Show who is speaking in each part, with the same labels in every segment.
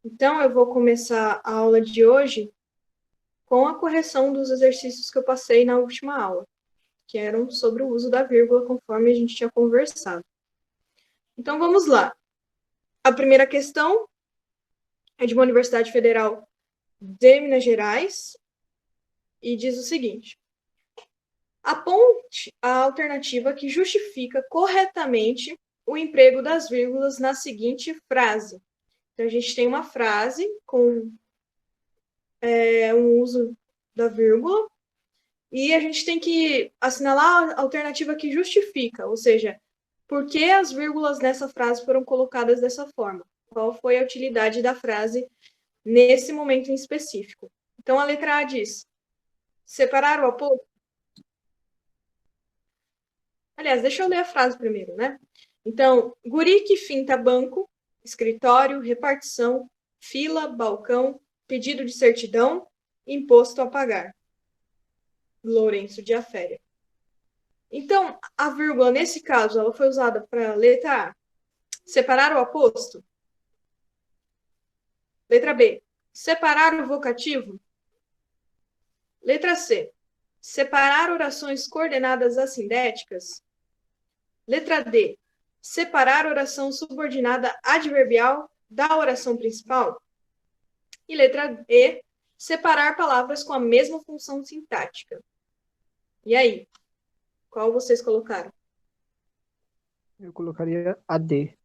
Speaker 1: Então, eu vou começar a aula de hoje com a correção dos exercícios que eu passei na última aula, que eram sobre o uso da vírgula, conforme a gente tinha conversado. Então, vamos lá. A primeira questão é de uma Universidade Federal de Minas Gerais e diz o seguinte: aponte a alternativa que justifica corretamente o emprego das vírgulas na seguinte frase. Então, a gente tem uma frase com um uso da vírgula, e a gente tem que assinalar a alternativa que justifica, ou seja, por que as vírgulas nessa frase foram colocadas dessa forma? Qual foi a utilidade da frase nesse momento em específico? Então, a letra A diz: separar o aposto. Aliás, deixa eu ler a frase primeiro, né? Então, guri que finta banco, escritório, repartição, fila, balcão, pedido de certidão, imposto a pagar. Lourenço de Aféria. Então, a vírgula, nesse caso, ela foi usada para letra A, separar o aposto. Letra B, separar o vocativo. Letra C, separar orações coordenadas assindéticas. Letra D, separar oração subordinada adverbial da oração principal. E letra E, separar palavras com a mesma função sintática. E aí, qual vocês colocaram?
Speaker 2: Eu colocaria a D.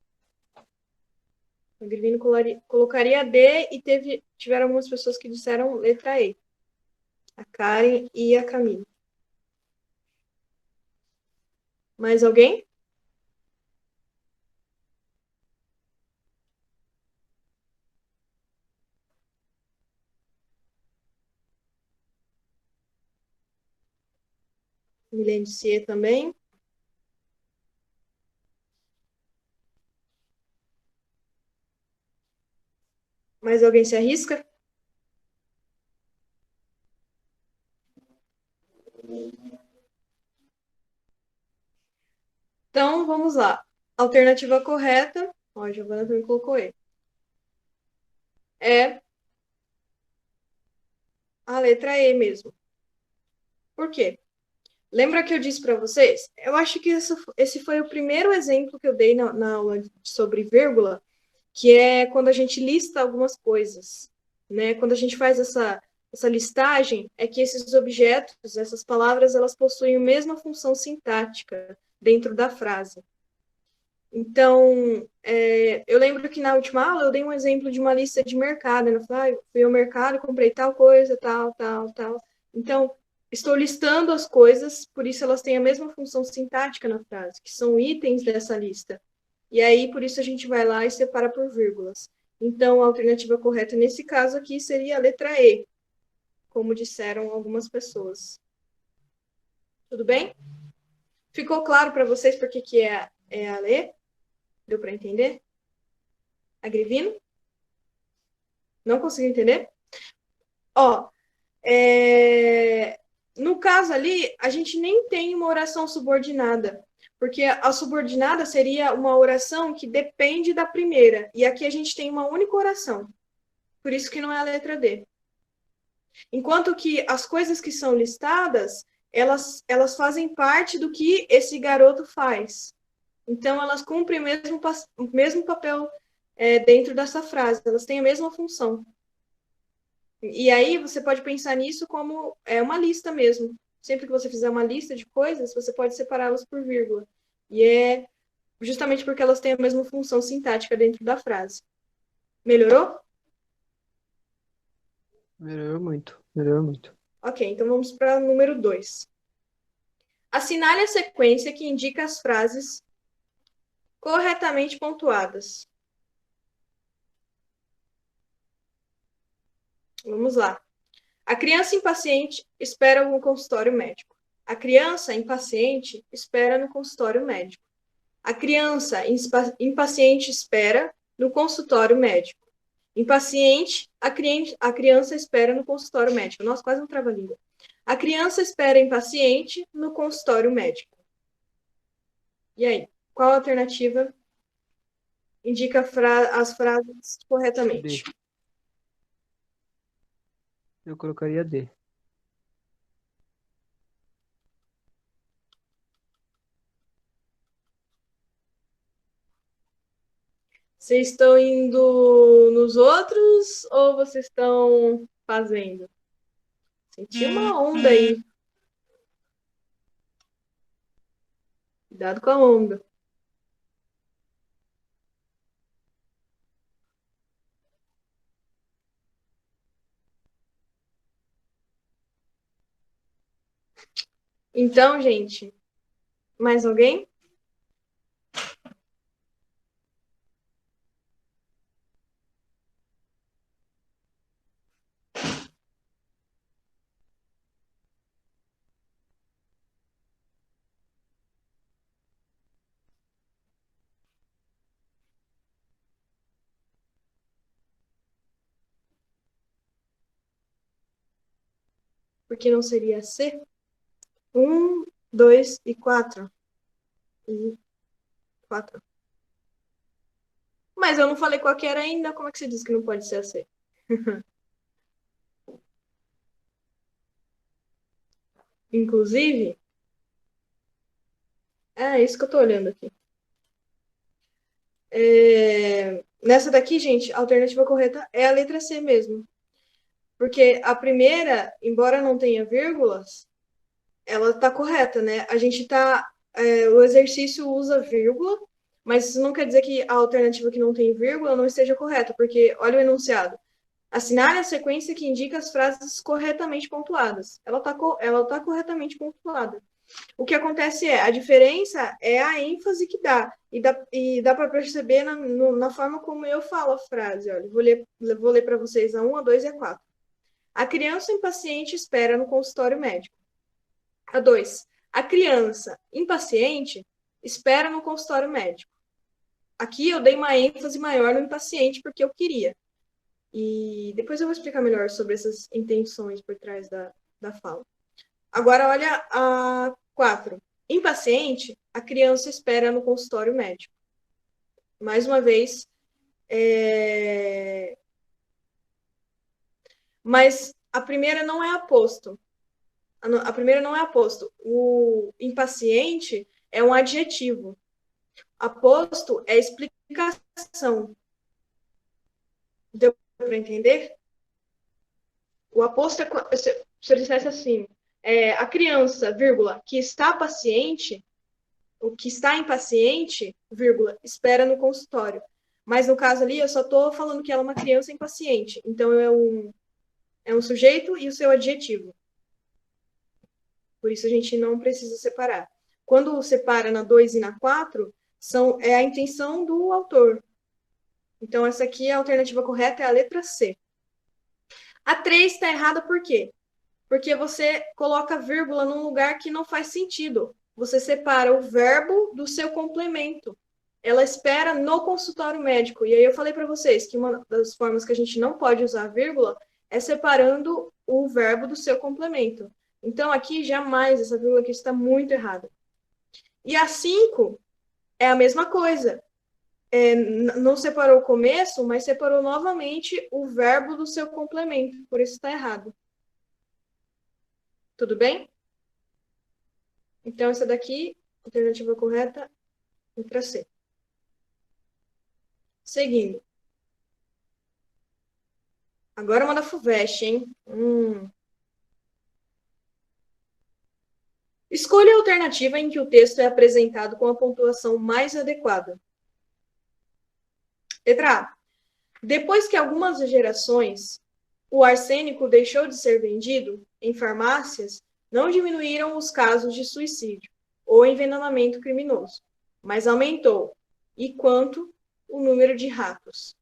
Speaker 1: O Grivino colocaria a D e tiveram algumas pessoas que disseram letra E. A Karen e a Camila. Mais alguém? Milene Cier também. Mais alguém se arrisca? Então, vamos lá. Alternativa correta, ó, a Giovana também colocou E, é a letra E mesmo. Por quê? Lembra que eu disse para vocês? Eu acho que esse foi o primeiro exemplo que eu dei na aula sobre vírgula, que é quando a gente lista algumas coisas, né? Quando a gente faz essa listagem, é que esses objetos, essas palavras, elas possuem a mesma função sintática dentro da frase. Então, eu lembro que na última aula eu dei um exemplo de uma lista de mercado, né? Eu falei, fui ao mercado, comprei tal coisa, tal, tal, tal. Então, estou listando as coisas, por isso elas têm a mesma função sintática na frase, que são itens dessa lista. E aí, por isso a gente vai lá e separa por vírgulas. Então, a alternativa correta nesse caso aqui seria a letra E, como disseram algumas pessoas. Tudo bem? Ficou claro para vocês por que é a E? Deu para entender? Agrivino? Não conseguiu entender? Ó, no caso ali, a gente nem tem uma oração subordinada, porque a subordinada seria uma oração que depende da primeira, e aqui a gente tem uma única oração, por isso que não é a letra D. Enquanto que as coisas que são listadas, elas fazem parte do que esse garoto faz. Então, elas cumprem o mesmo papel dentro dessa frase, elas têm a mesma função. E aí você pode pensar nisso como uma lista mesmo. Sempre que você fizer uma lista de coisas, você pode separá-las por vírgula. E é justamente porque elas têm a mesma função sintática dentro da frase. Melhorou?
Speaker 2: Melhorou muito. Melhorou muito.
Speaker 1: Ok, então vamos para o número 2. Assinale a sequência que indica as frases corretamente pontuadas. Vamos lá. A criança impaciente espera no consultório médico. A criança impaciente espera no consultório médico. A criança impaciente espera no consultório médico. Impaciente, a criança espera no consultório médico. Nossa, quase não trava a língua. A criança espera impaciente no consultório médico. E aí, qual a alternativa indica as frases corretamente?
Speaker 2: D. Eu colocaria D.
Speaker 1: Vocês estão indo nos outros ou vocês estão fazendo? Senti uma onda aí. Cuidado com a onda. Então, gente, mais alguém? Porque não seria C? 1, 2 e 4. E 4. Mas eu não falei qual que era ainda. Como é que você disse que não pode ser a C? Inclusive, é isso que eu tô olhando aqui. Nessa daqui, gente, a alternativa correta é a letra C mesmo. Porque a primeira, embora não tenha vírgulas, ela está correta, né? A gente tá. O exercício usa vírgula, mas isso não quer dizer que a alternativa que não tem vírgula não esteja correta, porque olha o enunciado. Assinale a sequência que indica as frases corretamente pontuadas. Ela tá corretamente pontuada. O que acontece a diferença é a ênfase que dá. E dá para perceber na forma como eu falo a frase. Olha, vou ler para vocês a 1, a 2 e a 4. A criança impaciente espera no consultório médico. A 2. A criança impaciente espera no consultório médico. Aqui eu dei uma ênfase maior no impaciente porque eu queria. E depois eu vou explicar melhor sobre essas intenções por trás da fala. Agora, olha a 4. Impaciente, a criança espera no consultório médico. Mais uma vez, mas a primeira não é aposto. A primeira não é aposto. O impaciente é um adjetivo. Aposto é explicação. Deu para entender? O aposto é se eu dissesse assim, a criança, vírgula, que está paciente, o que está impaciente, vírgula, espera no consultório. Mas no caso ali, eu só estou falando que ela é uma criança impaciente. Então é um sujeito e o seu adjetivo. Por isso a gente não precisa separar. Quando separa na 2 e na 4, é a intenção do autor. Então, essa aqui, a alternativa correta é a letra C. A 3 está errada por quê? Porque você coloca vírgula num lugar que não faz sentido. Você separa o verbo do seu complemento. Ela espera no consultório médico. E aí eu falei para vocês que uma das formas que a gente não pode usar vírgula é separando o verbo do seu complemento. Então, aqui, jamais, essa vírgula aqui está muito errada. E a 5 é a mesma coisa. Não separou o começo, mas separou novamente o verbo do seu complemento. Por isso está errado. Tudo bem? Então, essa daqui, alternativa correta, letra C. Seguindo. Agora uma da FUVEST, hein? Escolha a alternativa em que o texto é apresentado com a pontuação mais adequada. Letra A. Depois que algumas gerações o arsênico deixou de ser vendido em farmácias, não diminuíram os casos de suicídio ou envenenamento criminoso, mas aumentou. E quanto o número de ratos?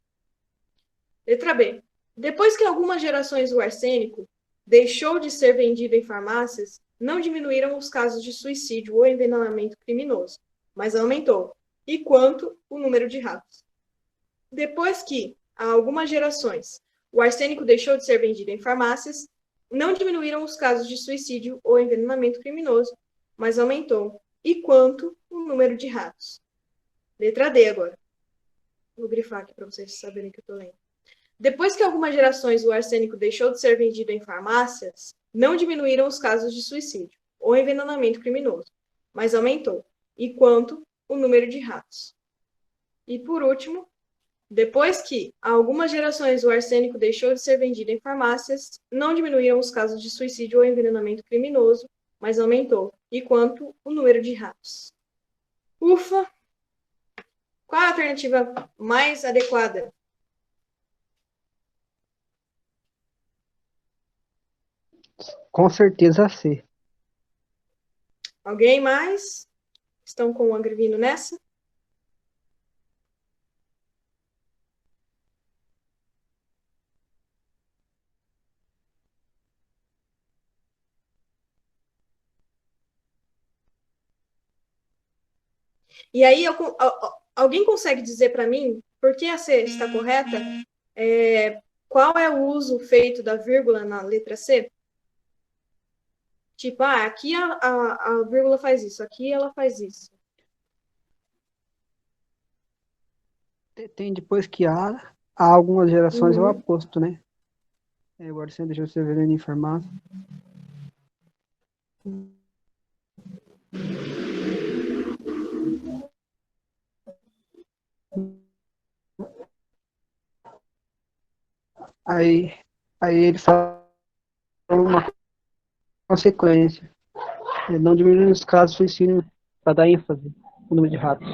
Speaker 1: Letra B. Depois que algumas gerações o arsênico deixou de ser vendido em farmácias, não diminuíram os casos de suicídio ou envenenamento criminoso, mas aumentou. E quanto o número de ratos? Depois que, há algumas gerações, o arsênico deixou de ser vendido em farmácias, não diminuíram os casos de suicídio ou envenenamento criminoso, mas aumentou. E quanto o número de ratos? Letra D agora. Vou grifar aqui para vocês saberem que eu estou lendo. Depois que algumas gerações o arsênico deixou de ser vendido em farmácias, não diminuíram os casos de suicídio ou envenenamento criminoso, mas aumentou. E quanto o número de ratos. E por último, depois que há algumas gerações o arsênico deixou de ser vendido em farmácias, não diminuíram os casos de suicídio ou envenenamento criminoso, mas aumentou. E quanto o número de ratos. Ufa! Qual a alternativa mais adequada?
Speaker 2: Com certeza C.
Speaker 1: Alguém mais? Estão com o Agrivino nessa? E aí, alguém consegue dizer para mim por que a C está correta? Qual é o uso feito da vírgula na letra C? Tipo, aqui a vírgula faz isso, aqui ela faz isso.
Speaker 2: Tem depois que há algumas gerações é o
Speaker 1: Uhum.
Speaker 2: aposto, né? Agora você deixou você ver em farmácia. Aí ele fala uma consequência. Não diminuir os casos de suicídio para dar ênfase no número de ratos.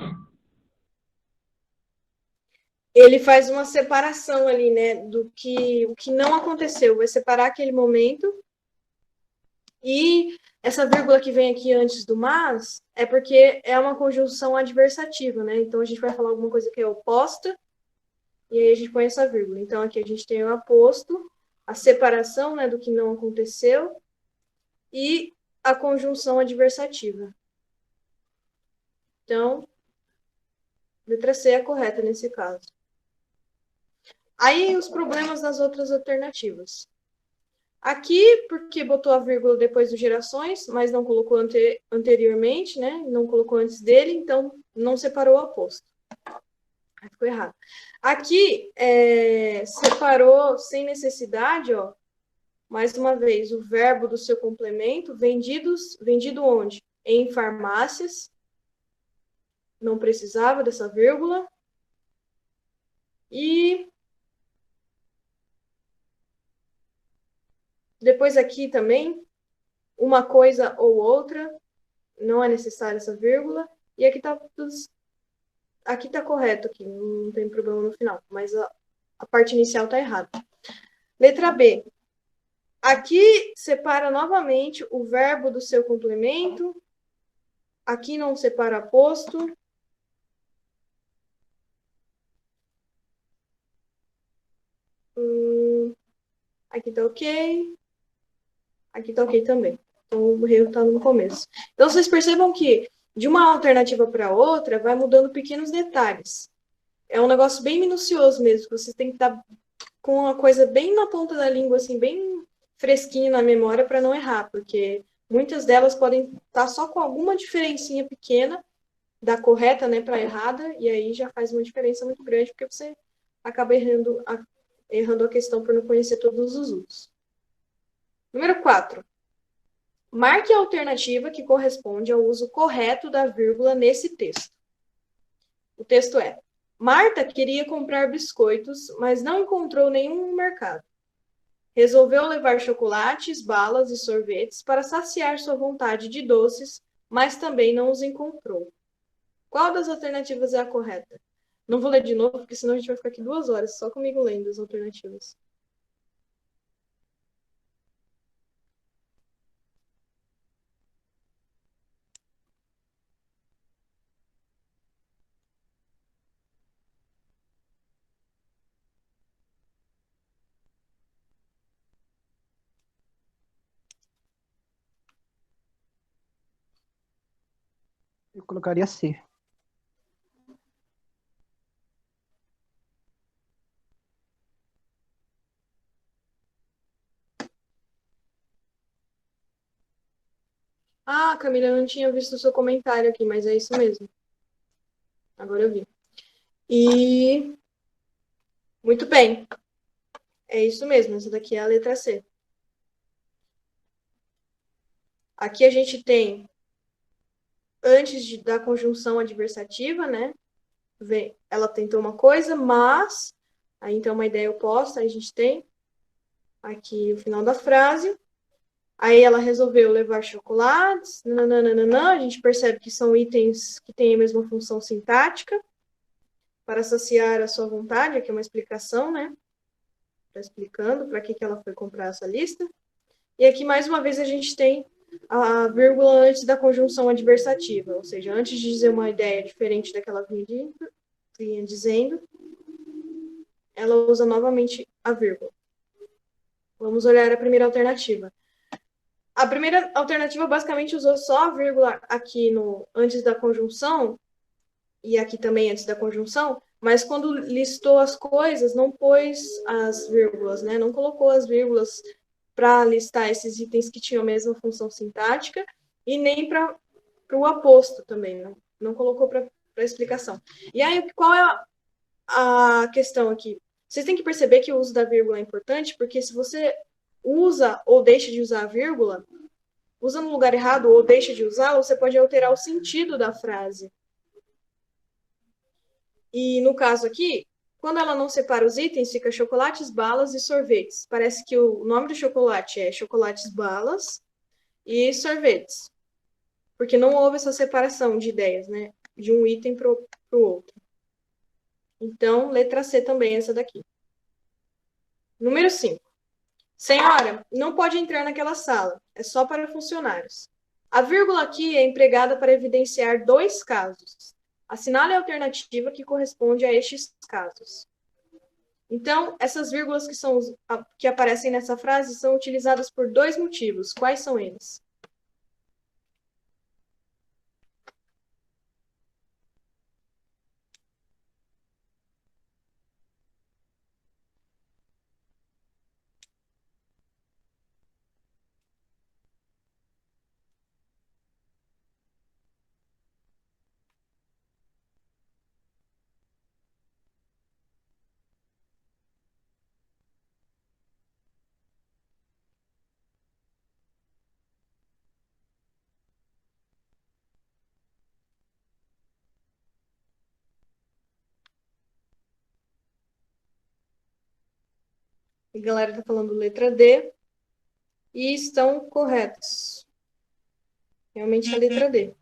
Speaker 1: Ele faz uma separação ali, né, do que o que não aconteceu. Vai separar aquele momento. E essa vírgula que vem aqui antes do mas é porque é uma conjunção adversativa, né? Então a gente vai falar alguma coisa que é oposta e aí a gente põe essa vírgula. Então aqui a gente tem o aposto, a separação, né, do que não aconteceu e a conjunção adversativa. Então, letra C é a correta nesse caso. Aí os problemas das outras alternativas. Aqui, porque botou a vírgula depois do gerações, mas não colocou anteriormente, né? Não colocou antes dele, então não separou o aposto. Aí ficou errado. Aqui, separou sem necessidade, ó. Mais uma vez, o verbo do seu complemento, vendido onde? Em farmácias. Não precisava dessa vírgula. E depois aqui também, uma coisa ou outra, não é necessária essa vírgula. E aqui tá correto, aqui, não tem problema no final, mas a parte inicial tá errada. Letra B. Aqui separa novamente o verbo do seu complemento. Aqui não separa aposto. Aqui tá ok. Aqui tá ok também. Então, o erro tá no começo. Então, vocês percebam que de uma alternativa para outra, vai mudando pequenos detalhes. É um negócio bem minucioso mesmo, que vocês têm que estar com uma coisa bem na ponta da língua, assim, bem fresquinho na memória para não errar, porque muitas delas podem estar só com alguma diferencinha pequena da correta, né, para errada, e aí já faz uma diferença muito grande, porque você acaba errando a questão por não conhecer todos os usos. Número 4. Marque a alternativa que corresponde ao uso correto da vírgula nesse texto. O texto é: Marta queria comprar biscoitos, mas não encontrou nenhum no mercado. Resolveu levar chocolates, balas e sorvetes para saciar sua vontade de doces, mas também não os encontrou. Qual das alternativas é a correta? Não vou ler de novo, porque senão a gente vai ficar aqui 2 horas só comigo lendo as alternativas.
Speaker 2: Eu colocaria C.
Speaker 1: Ah, Camila, eu não tinha visto o seu comentário aqui, mas é isso mesmo. Agora eu vi. E muito bem. É isso mesmo, essa daqui é a letra C. Aqui a gente tem, antes da conjunção adversativa, né? Ela tentou uma coisa, mas... Aí, então, uma ideia oposta, a gente tem aqui o final da frase. Aí ela resolveu levar chocolates, nananana, a gente percebe que são itens que têm a mesma função sintática, para saciar a sua vontade, aqui é uma explicação, né? Está explicando para que ela foi comprar essa lista. E aqui, mais uma vez, a gente tem a vírgula antes da conjunção adversativa, ou seja, antes de dizer uma ideia diferente daquela vinha dizendo, ela usa novamente a vírgula. Vamos olhar a primeira alternativa. A primeira alternativa basicamente usou só a vírgula aqui no antes da conjunção, e aqui também antes da conjunção, mas quando listou as coisas, não pôs as vírgulas, né? Não colocou as vírgulas para listar esses itens que tinham a mesma função sintática, e nem para o aposto também, não colocou para explicação. E aí, qual é a questão aqui? Vocês têm que perceber que o uso da vírgula é importante, porque se você usa ou deixa de usar a vírgula, usa no lugar errado ou deixa de usar, você pode alterar o sentido da frase. E no caso aqui, quando ela não separa os itens, fica chocolates, balas e sorvetes. Parece que o nome do chocolate é chocolates, balas e sorvetes. Porque não houve essa separação de ideias, né? De um item para o outro. Então, letra C também, essa daqui. Número 5. Senhora, não pode entrar naquela sala. É só para funcionários. A vírgula aqui é empregada para evidenciar dois casos. Assinale a alternativa que corresponde a estes casos. Então, essas vírgulas que aparecem nessa frase são utilizadas por dois motivos. Quais são eles? A galera está falando letra D. E estão corretos. Realmente a letra D.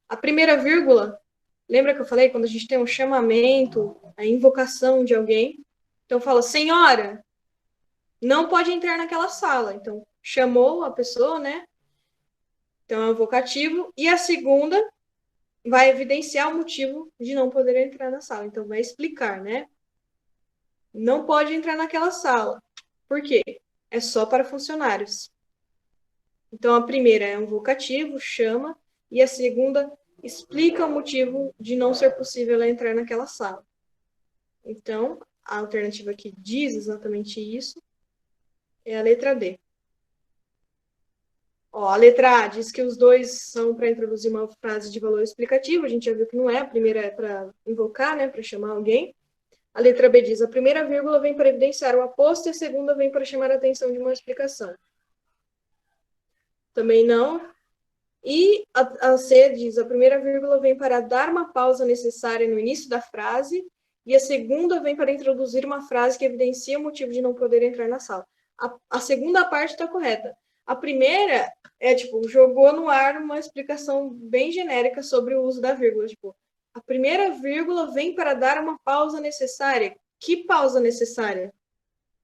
Speaker 1: A primeira vírgula, lembra que eu falei quando a gente tem um chamamento, a invocação de alguém? Então fala, senhora, não pode entrar naquela sala. Então, chamou a pessoa, né? Então é um vocativo. E a segunda vai evidenciar o motivo de não poder entrar na sala. Então, vai explicar, né? Não pode entrar naquela sala. Por quê? É só para funcionários. Então, a primeira é um vocativo, chama, e a segunda explica o motivo de não ser possível ela entrar naquela sala. Então, a alternativa que diz exatamente isso é a letra D. Ó, a letra A diz que os dois são para introduzir uma frase de valor explicativo, a gente já viu que não é, a primeira é para invocar, né, para chamar alguém. A letra B diz, a primeira vírgula vem para evidenciar o aposto e a segunda vem para chamar a atenção de uma explicação. Também não. E a C diz, a primeira vírgula vem para dar uma pausa necessária no início da frase e a segunda vem para introduzir uma frase que evidencia o motivo de não poder entrar na sala. A segunda parte está correta. A primeira é, tipo, jogou no ar uma explicação bem genérica sobre o uso da vírgula. Tipo, a primeira vírgula vem para dar uma pausa necessária. Que pausa necessária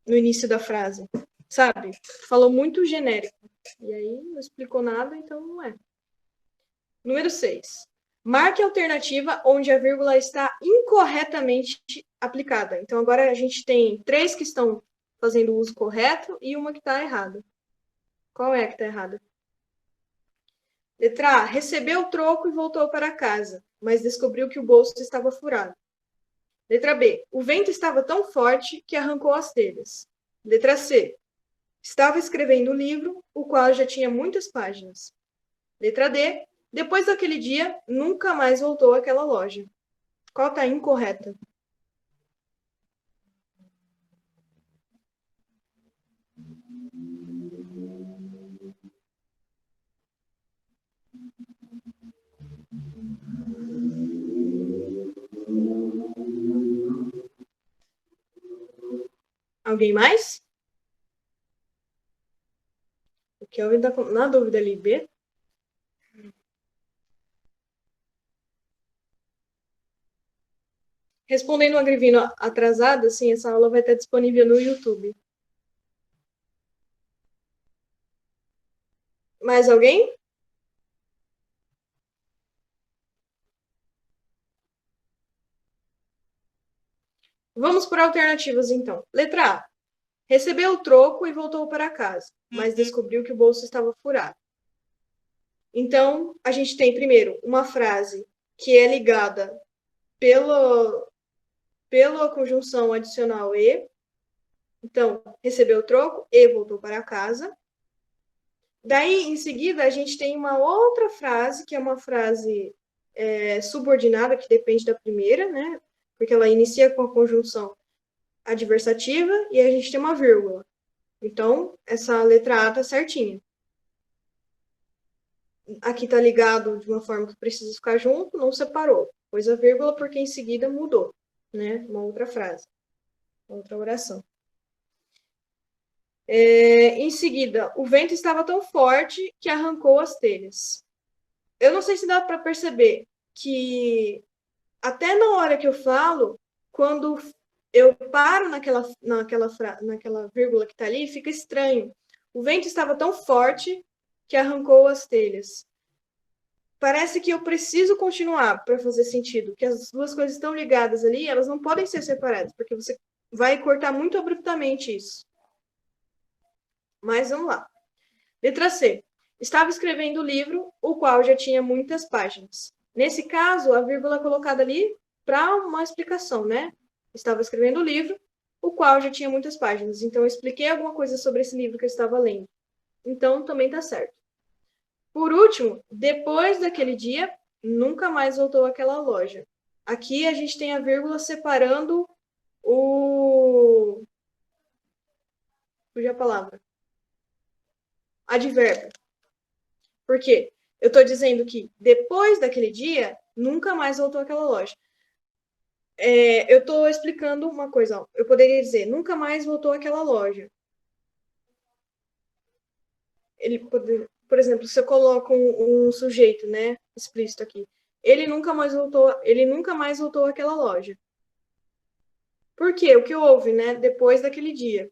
Speaker 1: no início da frase? Sabe? Falou muito genérico. E aí não explicou nada, então não é. Número 6. Marque a alternativa onde a vírgula está incorretamente aplicada. Então, agora a gente tem 3 que estão fazendo o uso correto e uma que está errada. Qual é a que está errada? Letra A. Recebeu o troco e voltou para casa, mas descobriu que o bolso estava furado. Letra B. O vento estava tão forte que arrancou as telhas. Letra C. Estava escrevendo o livro, o qual já tinha muitas páginas. Letra D. Depois daquele dia, nunca mais voltou àquela loja. Qual está incorreta? Alguém mais? O Kelvin tá na dúvida ali, B. Respondendo o Agrivino atrasado, sim, essa aula vai estar disponível no YouTube. Mais alguém? Vamos por alternativas, então. Letra A. Recebeu o troco e voltou para casa, mas descobriu que o bolso estava furado. Então, a gente tem, primeiro, uma frase que é ligada pela conjunção adicional e. Então, recebeu o troco e voltou para casa. Daí, em seguida, a gente tem uma outra frase, que é uma frase subordinada, que depende da primeira, né? Porque ela inicia com a conjunção adversativa e a gente tem uma vírgula. Então, essa letra A está certinha. Aqui está ligado de uma forma que precisa ficar junto, não separou. Pôs a vírgula porque em seguida mudou, né? Uma outra frase, uma outra oração. Em seguida, o vento estava tão forte que arrancou as telhas. Eu não sei se dá para perceber que até na hora que eu falo, quando eu paro naquela vírgula que está ali, fica estranho. O vento estava tão forte que arrancou as telhas. Parece que eu preciso continuar para fazer sentido, que as duas coisas estão ligadas ali, elas não podem ser separadas, porque você vai cortar muito abruptamente isso. Mas vamos lá. Letra C. Estava escrevendo o livro, o qual já tinha muitas páginas. Nesse caso, a vírgula é colocada ali para uma explicação, né? Estava escrevendo o livro, o qual já tinha muitas páginas. Então, eu expliquei alguma coisa sobre esse livro que eu estava lendo. Então, também está certo. Por último, depois daquele dia, nunca mais voltou àquela loja. Aqui a gente tem a vírgula separando o... Fugiu a palavra. Advérbio. Por quê? Eu estou dizendo que depois daquele dia, nunca mais voltou àquela loja. Eu estou explicando uma coisa. Ó. Eu poderia dizer, nunca mais voltou àquela loja. Por exemplo, se eu coloco um sujeito, né, explícito aqui, ele nunca mais voltou àquela loja. Por quê? O que houve, né, depois daquele dia.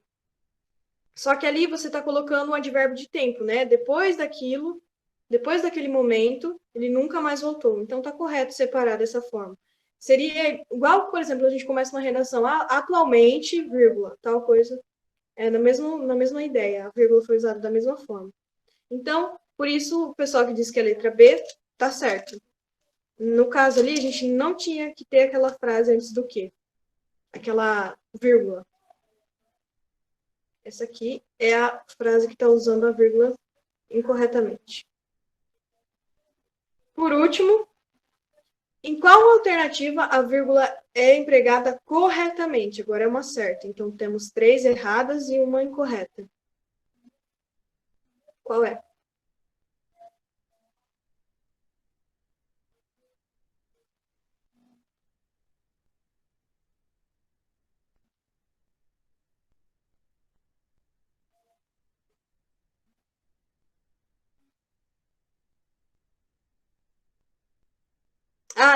Speaker 1: Só que ali você está colocando um advérbio de tempo, né? Depois daquilo, depois daquele momento, ele nunca mais voltou. Então está correto separar dessa forma. Seria igual, por exemplo, a gente começa uma redação, atualmente, vírgula, tal coisa. Na mesma ideia, a vírgula foi usada da mesma forma. Então, por isso, o pessoal que diz que é a letra B, tá certo. No caso ali, a gente não tinha que ter aquela frase antes do quê? Aquela vírgula. Essa aqui é a frase que está usando a vírgula incorretamente. Por último, em qual alternativa a vírgula é empregada corretamente? Agora é uma certa. Então, temos 3 erradas e uma incorreta. Qual é?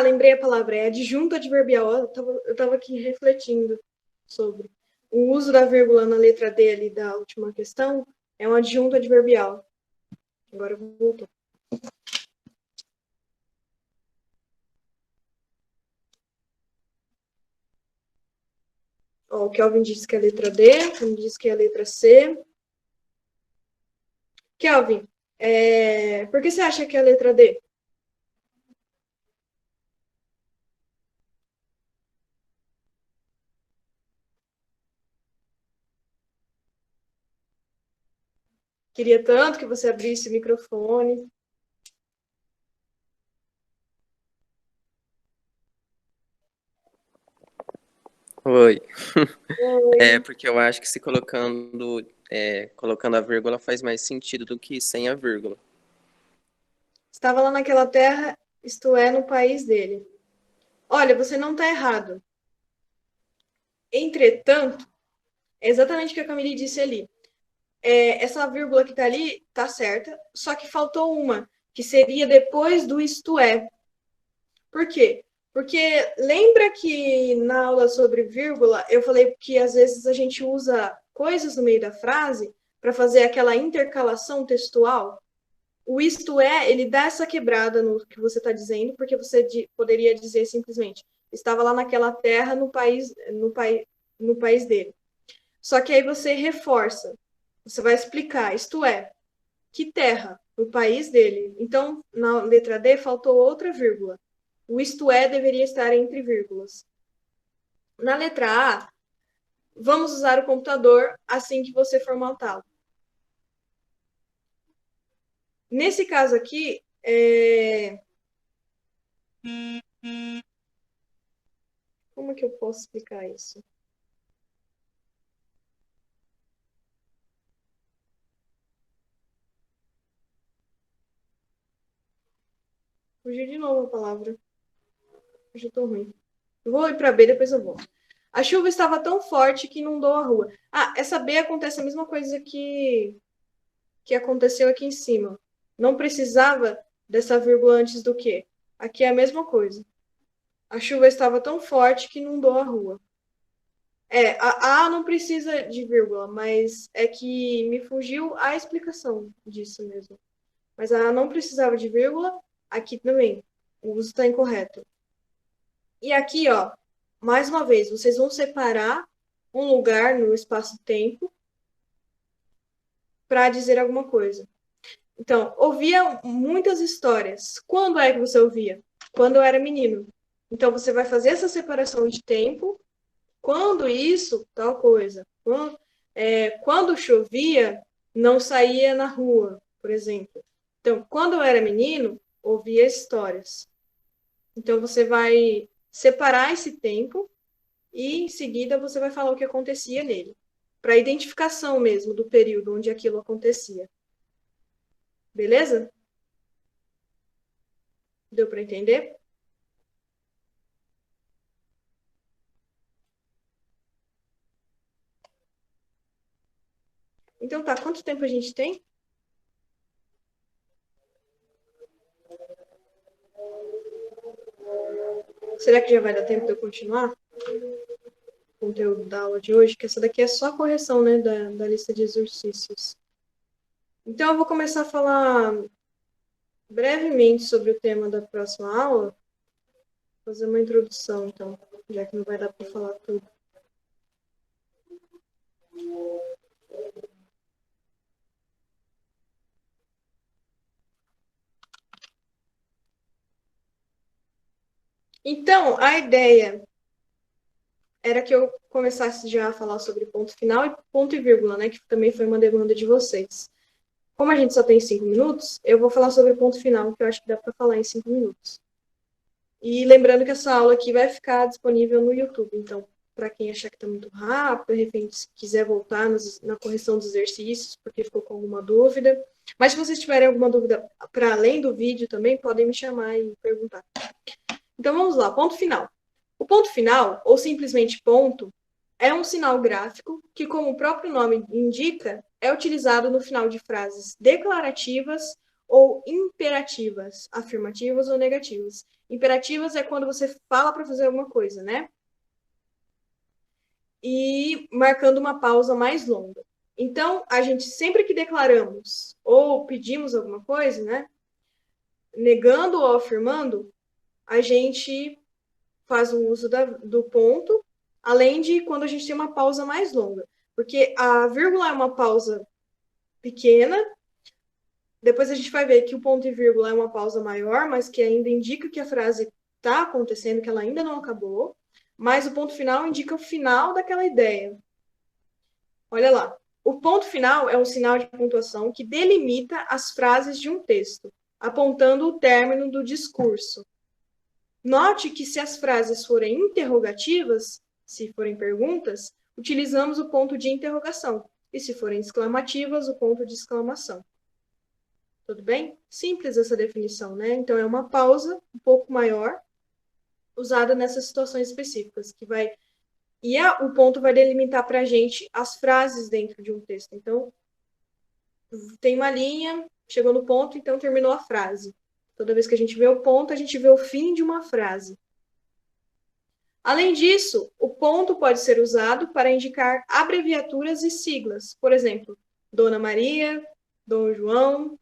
Speaker 1: Lembrei a palavra. É adjunto adverbial. Eu estava aqui refletindo sobre. O uso da vírgula na letra D ali da última questão é um adjunto adverbial. Agora voltou. O Kelvin disse que é a letra D, o disse que é a letra C. Kelvin, por que você acha que é a letra D? Queria tanto que você abrisse o microfone.
Speaker 3: Oi.
Speaker 1: Oi.
Speaker 3: Porque eu acho que se colocando a vírgula faz mais sentido do que sem a vírgula.
Speaker 1: Estava lá naquela terra, isto é, no país dele. Olha, você não está errado. Entretanto, É exatamente o que a Camille disse ali. Essa vírgula que está ali está certa, só que faltou uma, que seria depois do isto é. Por quê? Porque lembra que na aula sobre vírgula eu falei que às vezes a gente usa coisas no meio da frase para fazer aquela intercalação textual? O isto é, ele dá essa quebrada no que você está dizendo, porque você poderia dizer simplesmente, estava lá naquela terra no país dele. Só que aí você reforça, você vai explicar, isto é, que terra? No país dele. Então, na letra D, faltou outra vírgula. O isto é deveria estar entre vírgulas. Na letra A, vamos usar o computador assim que você formatá-lo. Nesse caso aqui, como que eu posso explicar isso? Fugiu de novo a palavra. Hoje eu tô ruim. Eu vou ir para B, depois eu vou. A chuva estava tão forte que inundou a rua. Ah, essa B acontece a mesma coisa que aconteceu aqui em cima. Não precisava dessa vírgula antes do que. Aqui é a mesma coisa. A chuva estava tão forte que inundou a rua. A não precisa de vírgula, mas é que me fugiu a explicação disso mesmo. Mas a não precisava de vírgula, aqui também. O uso está incorreto. E aqui, ó, mais uma vez, vocês vão separar um lugar no espaço-tempo para dizer alguma coisa. Então, ouvia muitas histórias. Quando é que você ouvia? Quando eu era menino. Então, você vai fazer essa separação de tempo. Quando isso, tal coisa. Quando chovia, não saía na rua, por exemplo. Então, quando eu era menino, ouvia histórias. Então, você vai separar esse tempo e, em seguida, você vai falar o que acontecia nele. Para identificação mesmo do período onde aquilo acontecia. Beleza? Deu para entender? Então tá, quanto tempo a gente tem? Será que já vai dar tempo de eu continuar o conteúdo da aula de hoje? Que essa daqui é só a correção, né, da lista de exercícios. Então eu vou começar a falar brevemente sobre o tema da próxima aula. Vou fazer uma introdução, então, já que não vai dar para falar tudo. Então, a ideia era que eu começasse já a falar sobre ponto final e ponto e vírgula, né? Que também foi uma demanda de vocês. Como a gente só tem 5 minutos, eu vou falar sobre ponto final, que eu acho que dá para falar em 5 minutos. E lembrando que essa aula aqui vai ficar disponível no YouTube. Então, para quem achar que está muito rápido, de repente, se quiser voltar na correção dos exercícios, porque ficou com alguma dúvida. Mas se vocês tiverem alguma dúvida para além do vídeo também, podem me chamar e perguntar. Então, vamos lá, ponto final. O ponto final, ou simplesmente ponto, é um sinal gráfico que, como o próprio nome indica, é utilizado no final de frases declarativas ou imperativas, afirmativas ou negativas. Imperativas é quando você fala para fazer alguma coisa, né? E marcando uma pausa mais longa. Então, a gente sempre que declaramos ou pedimos alguma coisa, né? Negando ou afirmando, a gente faz o uso do ponto, além de quando a gente tem uma pausa mais longa. Porque a vírgula é uma pausa pequena, depois a gente vai ver que o ponto e vírgula é uma pausa maior, mas que ainda indica que a frase está acontecendo, que ela ainda não acabou, mas o ponto final indica o final daquela ideia. Olha lá. O ponto final é um sinal de pontuação que delimita as frases de um texto, apontando o término do discurso. Note que se as frases forem interrogativas, se forem perguntas, utilizamos o ponto de interrogação. E se forem exclamativas, o ponto de exclamação. Tudo bem? Simples essa definição, né? Então, é uma pausa um pouco maior, usada nessas situações específicas, que vai E o ponto vai delimitar para a gente as frases dentro de um texto. Então, tem uma linha, chegou no ponto, então terminou a frase. Toda vez que a gente vê o ponto, a gente vê o fim de uma frase. Além disso, o ponto pode ser usado para indicar abreviaturas e siglas. Por exemplo, Dona Maria, Dom João,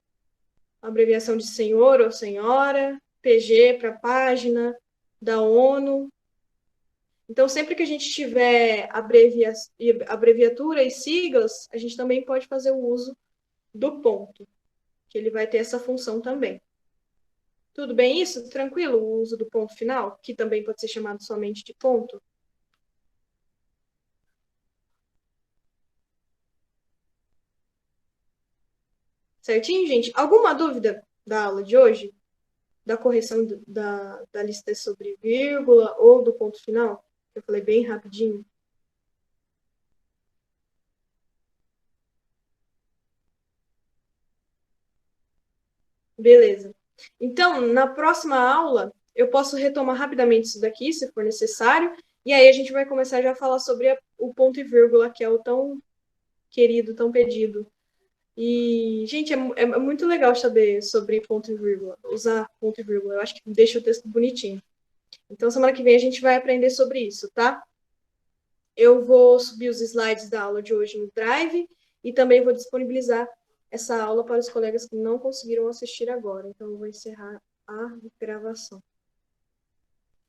Speaker 1: abreviação de senhor ou senhora, PG para página, da ONU. Então, sempre que a gente tiver abreviatura e siglas, a gente também pode fazer o uso do ponto, que ele vai ter essa função também. Tudo bem isso? Tranquilo o uso do ponto final, que também pode ser chamado somente de ponto? Certinho, gente? Alguma dúvida da aula de hoje? Da correção da lista sobre vírgula ou do ponto final? Eu falei bem rapidinho. Beleza. Então, na próxima aula, eu posso retomar rapidamente isso daqui, se for necessário, e aí a gente vai começar já a falar sobre o ponto e vírgula, que é o tão querido, tão pedido. E, gente, é muito legal saber sobre ponto e vírgula, usar ponto e vírgula. Eu acho que deixa o texto bonitinho. Então, semana que vem a gente vai aprender sobre isso, tá? Eu vou subir os slides da aula de hoje no Drive e também vou disponibilizar essa aula para os colegas que não conseguiram assistir agora. Então, eu vou encerrar a gravação.